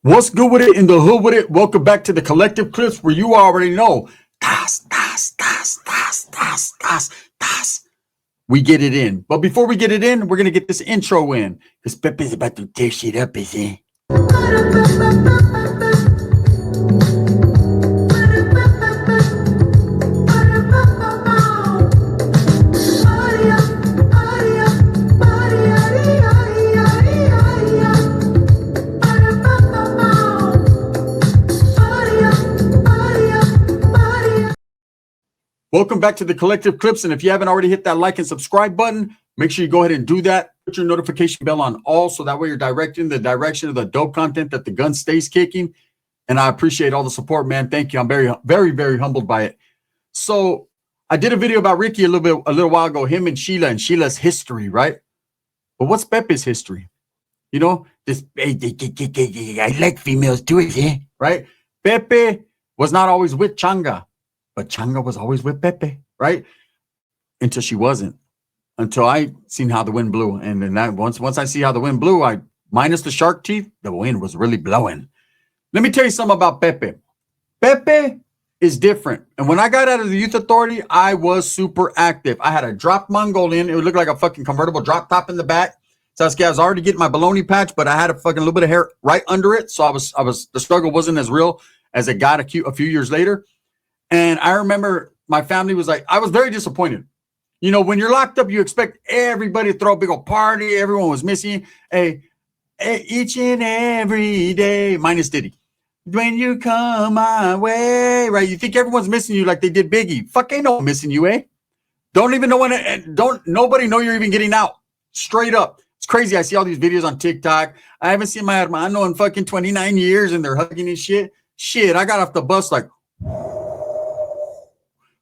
What's good with it in the hood with it? Welcome back to the collective clips where you already know. Das. We get it in. But before we get it in, we're going to get this intro in. Because Pepe's about to tear shit up, is he? Welcome back to the collective clips. And if you haven't already hit that like and subscribe button, make sure you go ahead and do that. Put your notification bell on all so that way you're directing the direction of the dope content that the gun stays kicking. And I appreciate all the support, man. Thank you. I'm very humbled by it. So I did a video about Ricky a little while ago, him and Sheila's history, right? But what's Pepe's history? You know, this I like females too, eh? Right? Pepe was not always with Changa. But Changa was always with Pepe, right? Until she wasn't. Until I seen how the wind blew. And then that once I see how the wind blew, I minus the shark teeth, the wind was really blowing. Let me tell you something about Pepe. Pepe is different. And when I got out of the youth authority, I was super active. I had a drop Mongolian. It would look like a fucking convertible drop top in the back. So I was already getting my baloney patch, but I had a fucking little bit of hair right under it. So I was the struggle wasn't as real as it got a few years later. And I remember my family was like, I was very disappointed. You know, when you're locked up, you expect everybody to throw a big old party. Everyone was missing each and every day, minus Diddy. When you come my way, right? You think everyone's missing you like they did Biggie. Fuck, ain't no one missing you, eh? Don't even know nobody know you're even getting out. Straight up. It's crazy. I see all these videos on TikTok. I haven't seen my hermano in fucking 29 years and they're hugging and shit. Shit, I got off the bus like,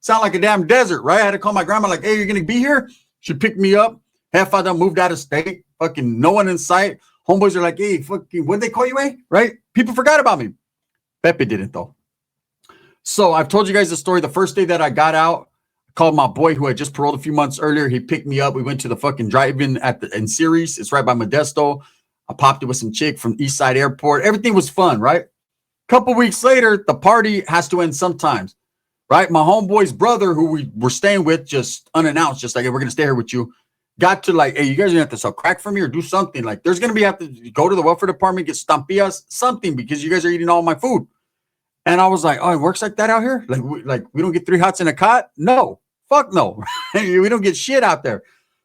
sound like a damn desert, right? I had to call my grandma like, hey, you're going to be here? She picked me up. Half of them moved out of state. Fucking no one in sight. Homeboys are like, hey, fucking, what'd they call you, eh? Right? People forgot about me. Pepe didn't, though. So I've told you guys the story. The first day that I got out, I called my boy who had just paroled a few months earlier. He picked me up. We went to the fucking drive-in in Ceres. It's right by Modesto. I popped it with some chick from East Side Airport. Everything was fun, right? A couple weeks later, the party has to end sometimes. Right, my homeboy's brother, who we were staying with, just unannounced, just like, hey, we're gonna stay here with you. Got to like, hey, you guys are gonna have to sell crack for me or do something. Like, there's gonna have to go to the welfare department, get stampillas, something, because you guys are eating all my food. And I was like, oh, it works like that out here. Like we don't get 3 hots in a cot. No, fuck no. We don't get shit out there.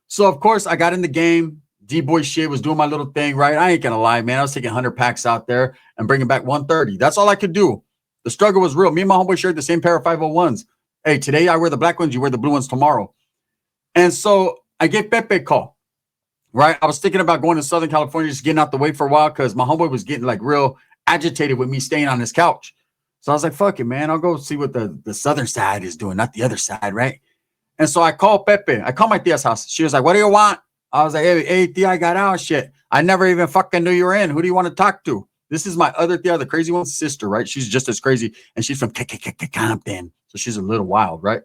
So of course I got in the game. D-boy shit, was doing my little thing. Right, I ain't gonna lie, man. I was taking 100 packs out there and bringing back 130. That's all I could do. The struggle was real. Me and my homeboy shared the same pair of 501s. Hey, today I wear the black ones. You wear the blue ones tomorrow. And so I gave Pepe a call, right? I was thinking about going to Southern California, just getting out the way for a while because my homeboy was getting like real agitated with me staying on his couch. So I was like, fuck it, man. I'll go see what the southern side is doing, not the other side, right? And so I called Pepe. I called my tia's house. She was like, what do you want? I was like, hey, tia, I got out. Shit. I never even fucking knew you were in. Who do you want to talk to? This is my other tia, the crazy one's sister, right? She's just as crazy, and she's from Compton, so she's a little wild, right?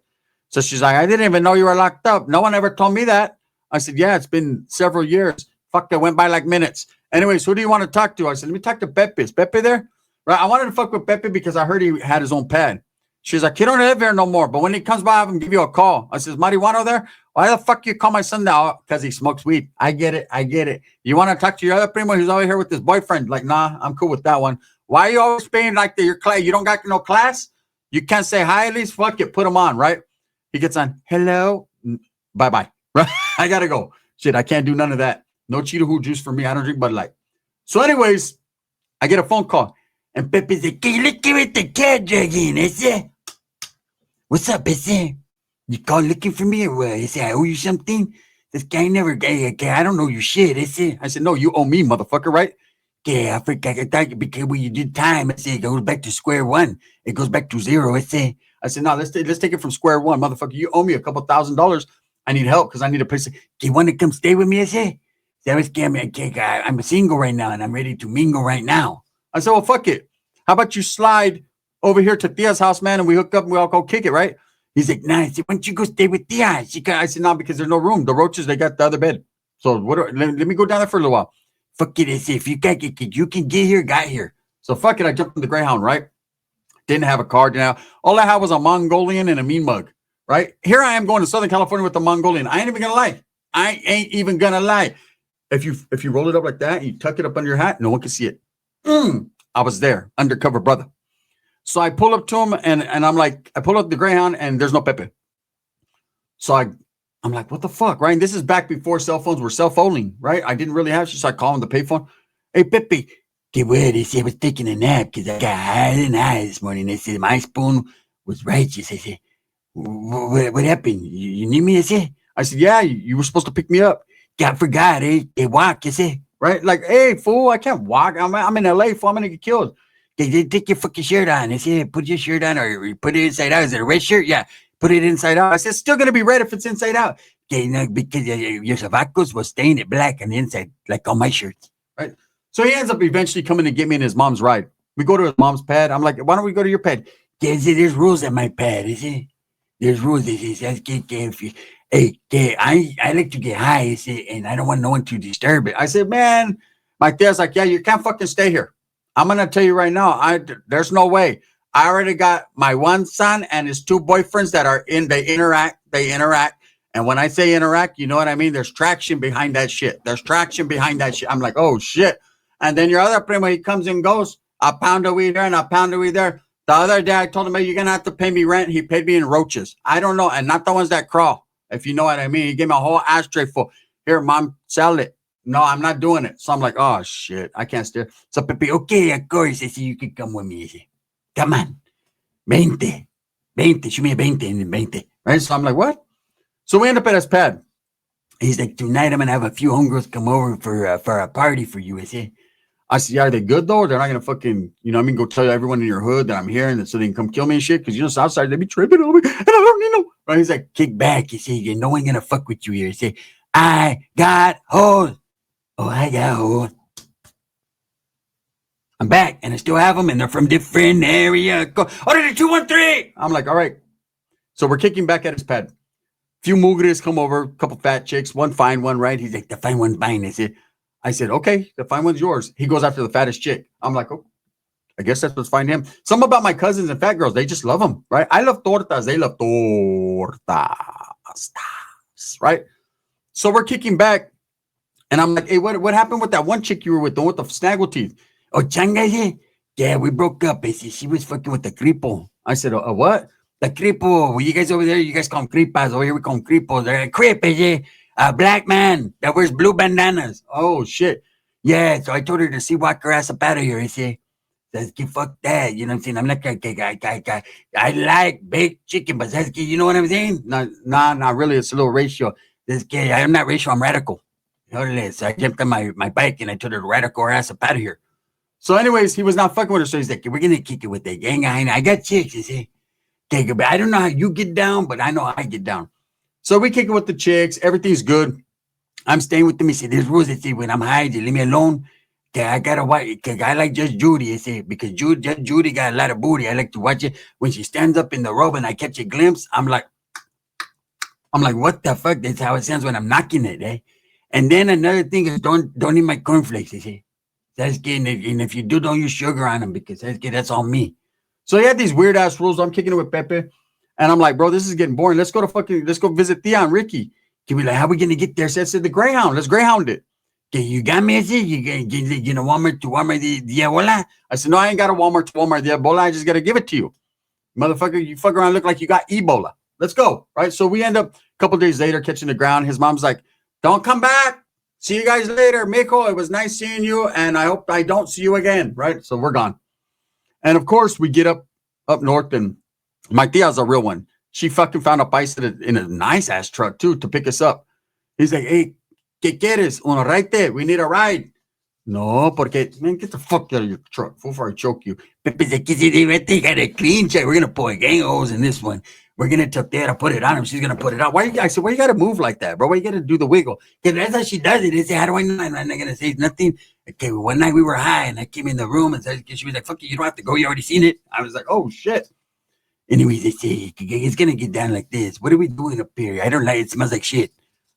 So she's like, I didn't even know you were locked up. No one ever told me that. I said, yeah, it's been several years. Fuck, that went by like minutes. Anyways, who do you want to talk to? I said, let me talk to Pepe. Is Pepe there? Right? I wanted to fuck with Pepe because I heard he had his own pad. She's like, he don't live here no more, but when he comes by, I can give you a call. I says, marijuana there? Why the fuck you call my son now? Because he smokes weed. I get it. You want to talk to your other primo who's over here with his boyfriend? Like, nah, I'm cool with that one. Why are you always paying like your class? You don't got no class? You can't say hi at least? Fuck it. Put him on, right? He gets on. Hello. Bye-bye. Right? I got to go. Shit, I can't do none of that. No Cheetah Hoo juice for me. I don't drink Bud Light. So anyways, I get a phone call. And Pepe's like, can you look at the cat dragging? I said, what's up, Pepe? You called looking for me or what? I said, I owe you something? This guy never, I don't know your shit. I said, no, you owe me, motherfucker, right? Yeah, I forgot. I thought because when you did time, I said, it goes back to square one. It goes back to zero. I said, no, let's take it from square one, motherfucker. You owe me a couple $1,000. I need help because I need a place. Do you want to come stay with me? I said, I'm single right now and I'm ready to mingle right now. I said, well, fuck it. How about you slide over here to Tia's house, man, and we hook up and we all go kick it, right? He's like, nah. I said, why don't you go stay with Tia? I said, no, because there's no room. The roaches, they got the other bed. So let me go down there for a little while. Fuck it. I said, if you can get here, got here. So fuck it. I jumped in the Greyhound, right? Didn't have a car. All I had was a Mongolian and a mean mug, right? Here I am going to Southern California with the Mongolian. I ain't even gonna lie. I ain't even gonna lie. If you roll it up like that, and you tuck it up under your hat, no one can see it. I was there, undercover brother. So I pull up to him and I'm like, I pull up the Greyhound and there's no Pepe. So I'm like, what the fuck, right? And this is back before cell phones were self-phoning, right? I didn't really have, so I call him the payphone. Hey, Pepe, get weird. They said I was taking a nap because I got higher than high this morning. They said my spoon was righteous. I said, what happened? You need me? I said, yeah, you were supposed to pick me up. I forgot, They walk, right? Like, hey, fool, I can't walk. I'm in LA, fool. I'm gonna get killed. They take your fucking shirt on. They said, put your shirt on or put it inside out. Is it a red shirt? Yeah, put it inside out. I said, it's still gonna be red if it's inside out. Okay, because your sobacos was stained it black on the inside, like on my shirts, right? So he ends up eventually coming to get me in his mom's ride. We go to his mom's pad. I'm like, why don't we go to your pad? There's rules at my pad, There's rules. Hey, I like to get high, and I don't want no one to disturb it. I said, man, my dad's like, yeah, you can't fucking stay here. I'm gonna tell you right now, there's no way. I already got my one son and his two boyfriends that are they interact. And when I say interact, you know what I mean? There's traction behind that shit. I'm like, oh shit. And then your other primo, he comes and goes, a pound of weed here and a pound of weed there. The other day I told him, hey, you're gonna have to pay me rent. He paid me in roaches. I don't know, and not the ones that crawl, if you know what I mean. He gave me a whole ashtray full. Here, mom, sell it. No, I'm not doing it. So I'm like, oh shit, I can't stare. So Pepe, okay, of course. I say, you can come with me. Come on. 20. Show me a 20 and 20. Right? So I'm like, what? So we end up at his pad. He's like, tonight I'm gonna have a few homegirls come over for a party for you. I said, yeah, are they good though? They're not gonna fucking, go tell everyone in your hood that I'm here and so they can come kill me and shit. Cause Southside, they be tripping on me and I don't need no. Right? He's like, kick back. He said, no one gonna fuck with you here. He said, I got hoes. Oh, I got hoes. I'm back and I still have them and they're from different area. Order the 213. I'm like, all right. So we're kicking back at his pad. Few mugres come over, a couple fat chicks, one fine, one right. He's like, the fine one's mine. I said, okay, the fine one's yours. He goes after the fattest chick. I'm like, oh, I guess that's what's fine him. Something about my cousins and fat girls, they just love them, right? I love tortas. They love tortas, right? So we're kicking back. And I'm like, hey, what happened with that one chick you were with, the one with the snaggle teeth? Oh, Changa, yeah, we broke up. She was fucking with the creepo. I said, what? The creepo. Well, you guys over there, you guys call them creepas. Over here, we call them creepos. They're creep, a black man that wears blue bandanas. Oh, shit. Yeah, so I told her to walk her ass up out of here. I said, fuck that. You know what I'm saying? I'm like, I like baked chicken, but that's, you know what I'm saying? No, not really. It's a little ratio. I'm not racial. I'm radical. So I jumped on my bike and I told her to radical her ass up out of here. So anyways, he was not fucking with her. So he's like, we're going to kick it with the gang. I got chicks, Okay, but I don't know how you get down, but I know how I get down. So we kick it with the chicks. Everything's good. I'm staying with them. He said, there's rules. They say, when I'm high, they leave me alone. Okay, I got to watch. Because I like just Judy. I say, because Judy got a lot of booty. I like to watch it. When she stands up in the robe and I catch a glimpse, I'm like, what the fuck? That's how it sounds when I'm knocking it, And then another thing is don't eat my cornflakes, That's good. And if you do, don't use sugar on them because that's all me. So he had these weird ass rules. I'm kicking it with Pepe. And I'm like, bro, this is getting boring. Let's go visit Thea and Ricky. Can we like, how are we going to get there? So I said, the Greyhound. Let's Greyhound it. Okay, you got me? You know, Walmart to Walmart the Diabola? I said, no, I ain't got a Walmart to Walmart the Diabola. I just got to give it to you. Motherfucker, you fuck around look like you got Ebola. Let's go. Right? So we end up a couple days later catching the ground. His mom's like, don't come back. See you guys later. Miko, it was nice seeing you. And I hope I don't see you again. Right? So we're gone. And of course, we get up north and my tia's a real one. She fucking found a paisa in a nice ass truck too to pick us up. He's like, hey, ¿qué quieres? Uno right there. We need a ride. No, porque, man, get the fuck out of your truck before I choke you. Pepe's like, they got a clean check. We're going to pour a gang holes in this one. We're going to tell Tara put it on him. She's going to put it on. I said, why you got to move like that, bro? Why you got to do the wiggle? Because that's how she does it. They say, how do I know? I'm not going to say nothing. Okay, well, one night we were high and I came in the room and she was like, fuck you don't have to go. You already seen it. I was like, oh, shit. Anyways, they say, it's going to get down like this. What are we doing up here? I don't like it. It smells like shit.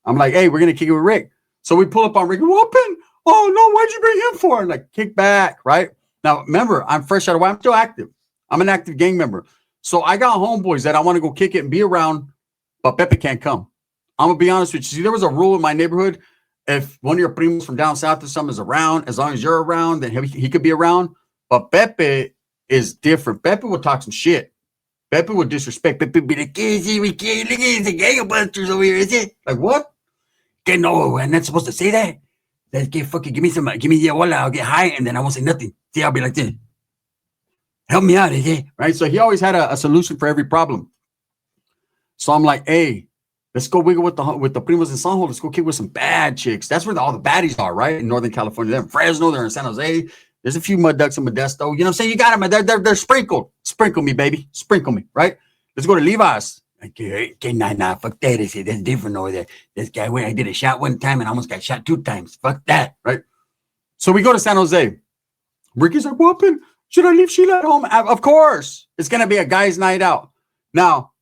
I'm like, hey, we're going to kick it with Rick. So we pull up on Rick. Whooping. Oh, no, why'd you bring him for? And like, kick back, right? Now, remember, I'm fresh out of I'm still active. I'm an active gang member. So I got homeboys that I want to go kick it and be around, but Pepe can't come. I'm going to be honest with you. See, there was a rule in my neighborhood. If one of your primos from down south or something is around, as long as you're around, then he could be around. But Pepe is different. Pepe will talk some shit. Pepe would disrespect. Pepe would be like, we can't look at the gangbusters over here, is it? Like, what? Okay, no, I'm not supposed to say that. That's fucking give me the hola, I'll get high, and then I won't say nothing. See, I'll be like this. Help me out, is it? Right? So he always had a solution for every problem. So I'm like, hey, let's go wiggle with the primos in San Jose. Let's go kick with some bad chicks. That's where all the baddies are, right? In Northern California. They're in Fresno, they're in San Jose. There's a few mud ducks in Modesto. You know what I'm saying? You got them. They're sprinkled. Sprinkle me, baby. Sprinkle me, right? Let's go to Levi's. Okay, nah, fuck that. That's different over there. This guy, I did a shot one time and I almost got shot 2 times. Fuck that, right? So we go to San Jose. Ricky's like, whooping. Should I leave Sheila at home? Of course. It's going to be a guy's night out. Now,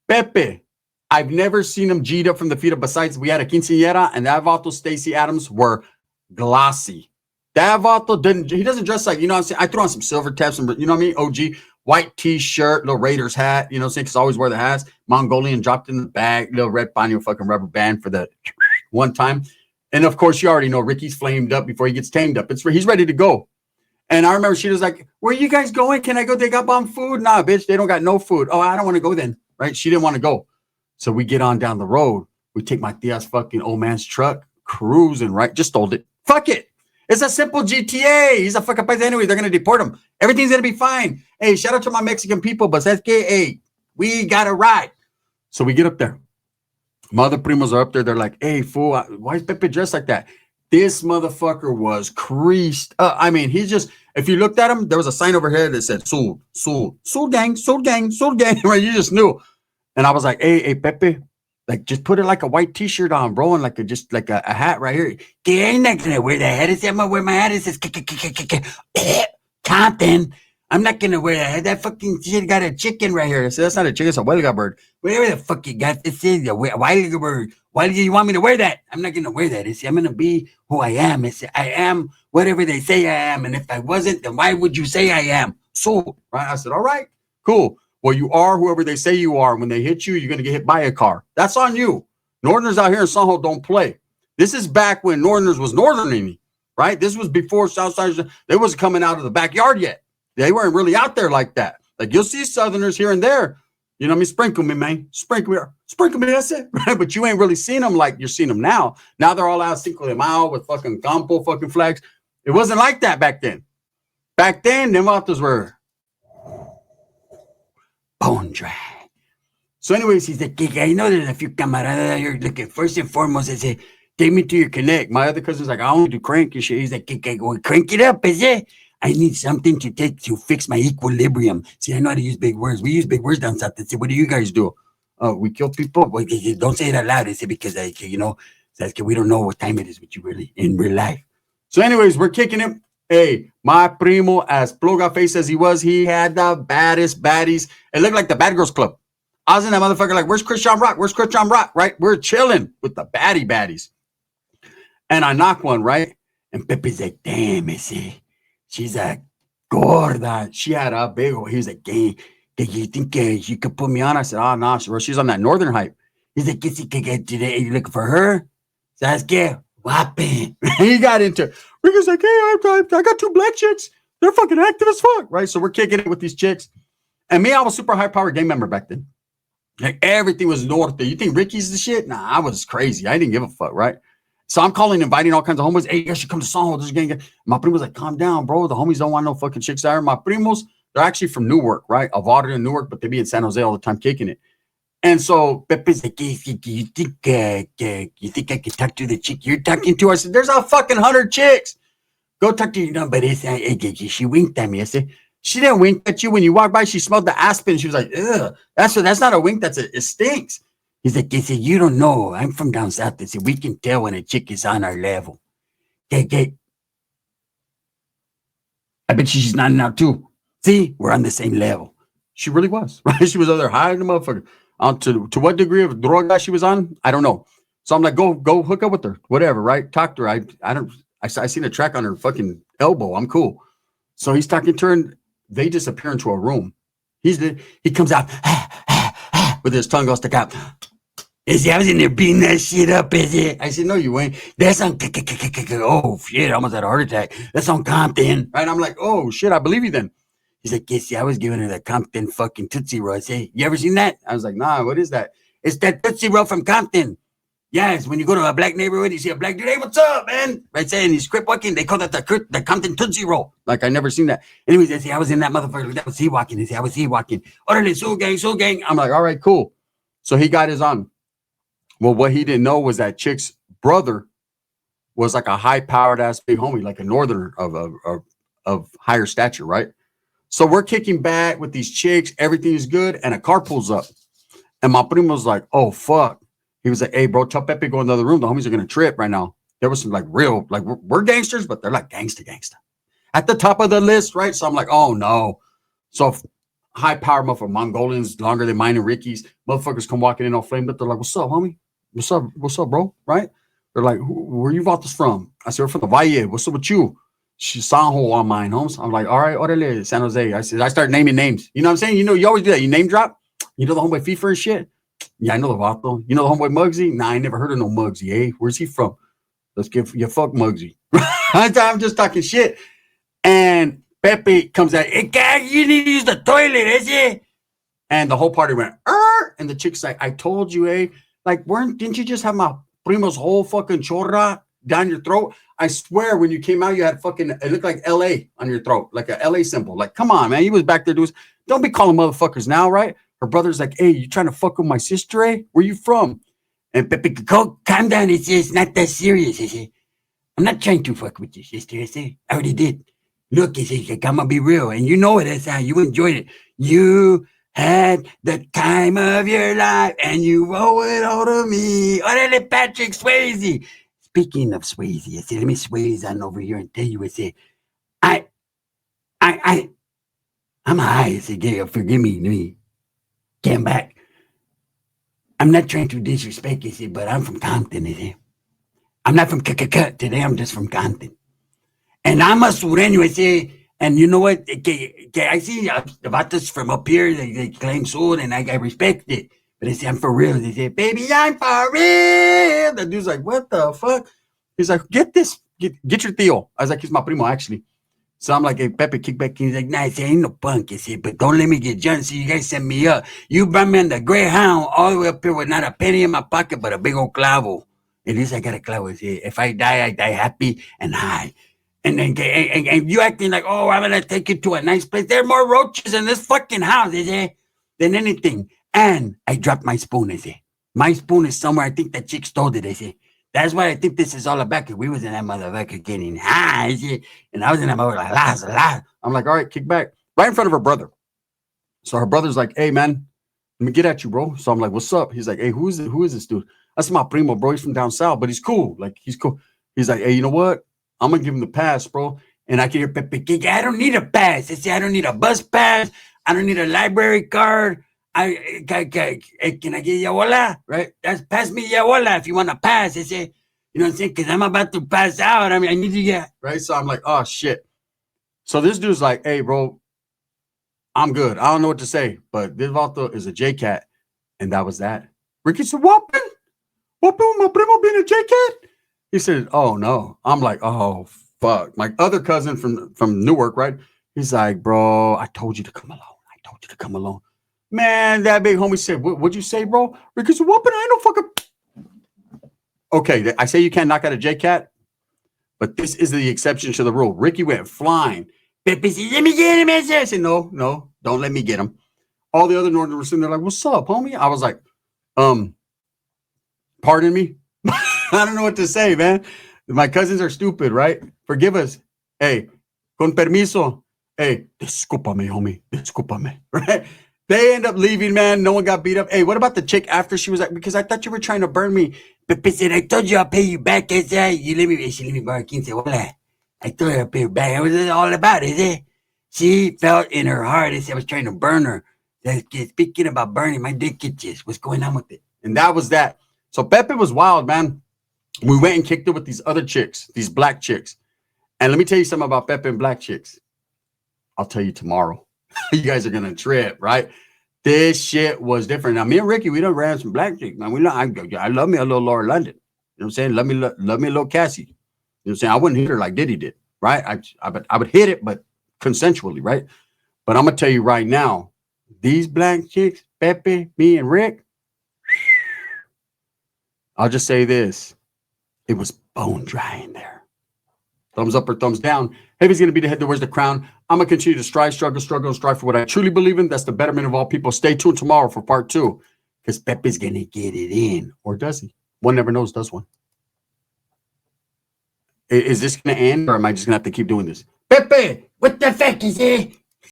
Pepe, I've never seen him G'd up from the feet up. Besides, we had a quinceañera and that Vato, Stacey Adams were glossy. That Vato he doesn't dress like, you know what I'm saying? I threw on some silver tabs, and you know what I mean? OG, white t-shirt, little Raiders hat, you know what I'm saying? Because I always wear the hats. Mongolian dropped in the bag, little red Banyo fucking rubber band for the one time. And of course, you already know Ricky's flamed up before he gets tamed up. He's ready to go. And I remember she was like, where are you guys going? Can I go? They got bomb food? Nah, bitch, they don't got no food. Oh, I don't want to go then, right? She didn't want to go. So we get on down the road. We take my tia's fucking old man's truck, cruising, right? Just stole it. Fuck it. It's a simple GTA. He's a fucking place anyway. They're going to deport him. Everything's going to be fine. Hey, shout out to my Mexican people, but that's gay. Hey, we got to ride. So we get up there. My other primos are up there. They're like, hey, fool, why is Pepe dressed like that? This motherfucker was creased. I mean, he's just, if you looked at him, there was a sign over here that said, Soul gang, right? You just knew. And I was like, hey, Pepe, like, just put it like a white t-shirt on, bro, and like a hat right here. I'm not gonna wear that hat. I'm gonna wear my hat. It says Compton. I'm not gonna wear that hat. That fucking shit got a chicken right here. So that's not a chicken, it's a huelga bird. Whatever the fuck you got, this is a huelga bird. Why do you want me to wear that? I'm not gonna wear that. I'm gonna be who I am. I am whatever they say I am. And if I wasn't, then why would you say I am? So, right? I said, all right, cool. Well, you are whoever they say you are. When they hit you, you're going to get hit by a car. That's on you. Northerners out here in San Jose don't play. This is back when Northerners was northern, right? This was before Southsiders. They wasn't coming out of the backyard yet. They weren't really out there like that. Like, you'll see Southerners here and there. You know what I mean? Sprinkle me, man. Sprinkle me, that's it. Right? But you ain't really seen them like you're seeing them now. Now they're all out Cinco de Mayo with fucking Campo fucking flags. It wasn't like that back then. Back then, them vatos were bone dry. So anyways, he's like, I know there's a few camaradas out here looking. First and foremost, I say, take me to your connect. My other cousin's like, I only do crank and shit. He's like, well, crank it up, is it? I need something to fix my equilibrium. See, I know how to use big words. We use big words down south. They say, what do you guys do? We kill people. Well, don't say it out loud. I say, because we don't know what time it is with you really in real life. So anyways, we're kicking him. Hey, my primo, as ploga face as he was, he had the baddest baddies. It looked like the Bad Girls Club. I was in that motherfucker like, where's Christian Rock? Where's Christian Rock? Right? We're chilling with the baddies. And I knock one, right? And Pepe's like, damn, ese. She's a gorda. She had a big one. He was like, hey, you think you could put me on? I said, oh, no, she's on that northern hype. He's like, today, you looking for her? That's good. Whopping. He got into it. Ricky's like, hey, I got 2 black chicks. They're fucking active as fuck, right? So we're kicking it with these chicks. And me, I was super high-powered gang member back then. Like, everything was north there. You think Ricky's the shit? Nah, I was crazy. I didn't give a fuck, right? So I'm calling, inviting all kinds of homies. Hey, you guys should come to San Jose. My primo's like, calm down, bro. The homies don't want no fucking chicks out here. My primos, they're actually from Newark, right? Alvarado and Newark, but they be in San Jose all the time kicking it. And so Pepe's like, you think I can talk to the chick you're talking to? I said, there's a fucking 100 chicks. Go talk to you. No, but she winked at me. I said, she didn't wink at you when you walked by. She smelled the aspen. She was like, ugh. That's not a wink. It stinks. He's like, you don't know. I'm from down south. They said, we can tell when a chick is on our level. Okay. I bet she's nodding out too. See, we're on the same level. She really was, right? She was over there hiding the motherfucker. To what degree of droga she was on, I don't know. So I'm like, go hook up with her, whatever, right? Talk to her. I seen a track on her fucking elbow. I'm cool. So he's talking to her, and they disappear into a room. He comes out with his tongue all stuck out. Is he? I was in there beating that shit up, is it? I said, no, you ain't. That's on, oh, shit, I almost had a heart attack. That's on Compton. Right? I'm like, oh, shit, I believe you then. He's like, yes, I was giving her the Compton fucking Tootsie Roll. I say, you ever seen that? I was like, nah, what is that? It's that Tootsie Roll from Compton. Yes, when you go to a black neighborhood, you see a black dude, hey, what's up, man? Right, saying he's crip walking, they call that the Compton Tootsie Roll. Like, I never seen that. Anyways, I say, I was in that motherfucker. That was he walking. They say, I was he walking. Orderly, soul gang. I'm like, all right, cool. So he got his on. Well, what he didn't know was that chick's brother was like a high-powered ass big homie, like a northerner of higher stature, right? So we're kicking back with these chicks. Everything is good, and a car pulls up. And my primo's like, oh, fuck. He was like, hey, bro, tell Pepe go in the other room. The homies are going to trip right now. There was some like real, like we're gangsters, but they're like gangster. At the top of the list, right? So I'm like, oh, no. So high-powered motherfucker, Mongolians, longer than mine and Ricky's. Motherfuckers come walking in all flamed up. They're like, what's up, homie? What's up, bro? Right? They're like, where you bought this from? I said, we're from the Valle. What's up with you? She's Sanjo on mine, homes. I'm like, all right, orale, San Jose. I said, I start naming names. You know what I'm saying? You know, you always do that. You name drop. You know the homeboy FIFA and shit? Yeah, I know the Vato. You know the homeboy Muggsy? Nah, I never heard of no Muggsy, eh? Where's he from? Let's give you fuck Muggsy. I'm just talking shit. And Pepe comes out, hey, guy, you need to use the toilet, is it? And the whole party went, and the chick's like, I told you, eh? Like, didn't you just have my primo's whole fucking chorra down your throat? I swear, when you came out, you had fucking, it looked like LA on your throat, like a LA symbol. Like, come on, man. He was back there doing, don't be calling motherfuckers now, right? Her brother's like, hey, you trying to fuck with my sister, eh? Where you from? And Pepe, go, calm down. It's not that serious, I say. I'm not trying to fuck with your sister, I say. I already did. Look, I say, I'm gonna be real. And you know it, I say, you enjoyed it. You had the time of your life, and you owe it all to me. Orale Patrick Swayze. Speaking of Swayze, I said, let me Swayze on over here and tell you, I said, I'm high. I said, yeah, forgive me. Came back. I'm not trying to disrespect, I said, but I'm from Compton, I said. I'm not from today, I'm just from Compton. And I'm a sureño, I say, and you know what? I see about this from up here, they claim sur, and I respect it. But they say, I'm for real. They say, baby, I'm for real. The dude's like, what the fuck? He's like, get your tío. I was like, he's my primo, actually. So I'm like, hey, Pepe, kick back. He's like, nah, I say, ain't no punk. I say, but don't let me get drunk. So you guys set me up. You brought me on the Greyhound all the way up here with not a penny in my pocket, but a big old clavo. At least I got a clavo. I say, if I die happy and high. And then and you acting like, oh, I'm going to take you to a nice place. There are more roaches in this fucking house, I say, than anything. And I dropped my spoon, I say. My spoon is somewhere. I think that chick stole it, I say. That's what I think this is all about, because we was in that motherfucker getting high, I say. And I was in that motherfucker like, I'm like, all right, kick back. Right in front of her brother. So her brother's like, hey, man, let me get at you, bro. So I'm like, what's up? He's like, hey, who is this dude? That's my primo, bro. He's from down south, but he's cool. Like, he's cool. He's like, hey, you know what? I'm going to give him the pass, bro. And I can hear Pepe, I don't need a pass. I say, I don't need a bus pass. I don't need a library card. Can I get Yawola? Right? Pass me Yawola if you want to pass. I say, you know what I'm saying? Because I'm about to pass out. I mean, I need to get, right? So I'm like, oh, shit. So this dude's like, hey, bro, I'm good. I don't know what to say, but this vato is a J-Cat. And that was that. Ricky said, whooping, my primo being a J-Cat? He said, oh, no. I'm like, oh, fuck. My other cousin from Newark, right? He's like, bro, I told you to come alone. Man, that big homie said, what'd you say, bro? Ricky said, whooping, I ain't no fucking. Okay, I say you can't knock out a J-Cat, but this is the exception to the rule. Ricky went flying. Pepe said, let me get him. I said, no, don't let me get him. All the other Northerners were sitting there like, what's up, homie? I was like, pardon me? I don't know what to say, man. My cousins are stupid, right? Forgive us. Hey, con permiso. Hey, discúlpame, homie. Discúlpame, right? They end up leaving, man. No one got beat up. Hey, what about the chick after she was like, because I thought you were trying to burn me. Pepe said, I told you I'll pay you back. I said, you let me borrow 15. Hola. I told her I'll pay her back. It was all about it, eh? She felt in her heart as I was trying to burn her. Speaking about burning, my dick itches. What's going on with it? And that was that. So Pepe was wild, man. We went and kicked it with these other chicks, these black chicks. And let me tell you something about Pepe and black chicks. I'll tell you tomorrow. You guys are gonna trip, right? This shit was different. Now, me and Ricky, we done ran some black chicks, man. I love me a little Laura London. You know what I'm saying? Love me a little Cassie. You know what I'm saying? I wouldn't hit her like Diddy did, right? I would hit it, but consensually, right? But I'm gonna tell you right now, these black chicks, Pepe, me, and Rick, I'll just say this. It was bone dry in there. Thumbs up or thumbs down. Heavy's going to be the head that wears the crown. I'm going to continue to strive, struggle, and strive for what I truly believe in. That's the betterment of all people. Stay tuned tomorrow for part 2 because Pepe's going to get it in. Or does he? One never knows, does one? Is this going to end or am I just going to have to keep doing this? Pepe, what the fuck is it?